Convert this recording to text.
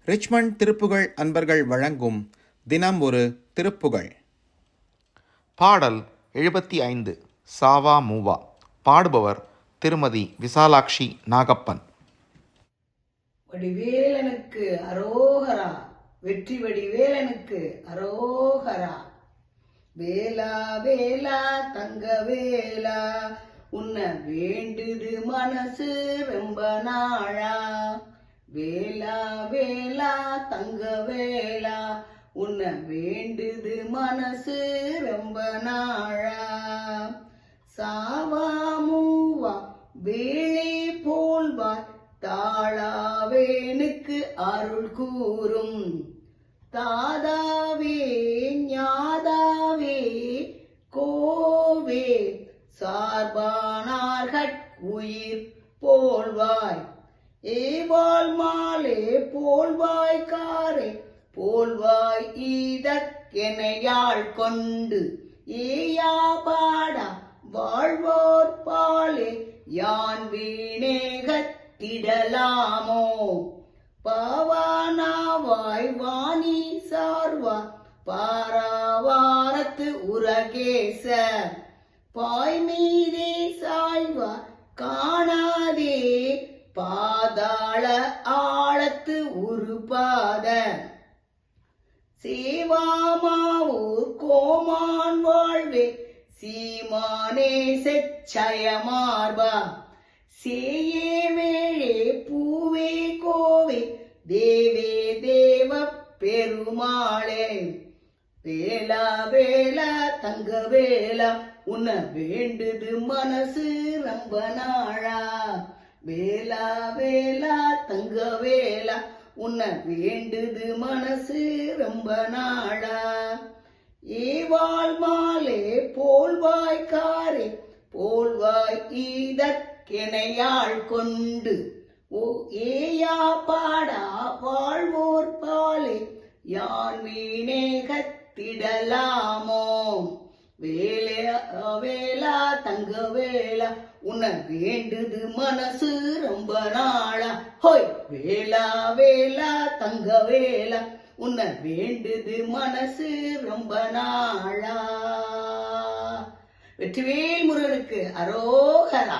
Richmond Thiruppugazh அன்பர்கள் வழங்கும் தினம் ஒரு திருப்புகழ். பாடல் 75 சாவா மூவா. பாடுபவர் திருமதி விசாலாட்சி நாகப்பன். வடிவேலனுக்கு அரோகரா, வெற்றி வடிவேலனுக்கு அரோகரா. வேலா வேலா தங்க வேலா, உன்னை வேண்டுது மனசு ரொம்ப நாளா. வேலா வேலா தங்க வேலா, உன்னை வேண்டுது மனசு ரொம்ப நாளா. சாவா மூவா வேளை போல்வாய், தாளாவேனுக்கு அருள் கூறும். தாதாவே ஞாதாவே கோவே, சார்பானார்கட் உயிர் போல்வாய். ஏவாள் மாலே போல்வாய், காரே போல்வாய், ஈதக்கெனையாள் கொண்டு. ஏயா பாடா வாழ்வோர் பாலே, யான் வீணேகத்திடலாமோ. பாவானாவாய் வாணி சார்வா, பாராவாரத்து உரகேச. பாய் மீதே சாய்வா காணாதே, பாதாள ஆழத்து உருபாத. சேவாமாவூர் கோமான் வாழ்வே, சீமானே செச்சயமார்பா. சேயே வேளே பூவே கோவே, தேவே தேவ பெருமாளே. வேலா வேலா தங்க வேலா, உன்னை வேண்டுது மனசு ரொம்ப நாளா. வேலா வேலா தங்க வேலா, உன்னை வேண்டுது மனசு ரொம்ப நாளா. ஏவாள் மாலே போல்வாய், காரே போல்வாய், ஈதக்கெனையாள் கொண்டு. ஓ ஏயா பாடா வாழ்வோர் பாலே, யான் வீணேகத்திடலாமோ. வேலா வேலா தங்க வேலா, உன்னை வேண்டுது மனசு ரொம்ப நாளா. ஹோய் வேலா வேலா தங்க வேலா, உன்னை வேண்டுது மனசு ரொம்ப நாளா. வெற்றிவேல் முருகனுக்கு அரோகரா.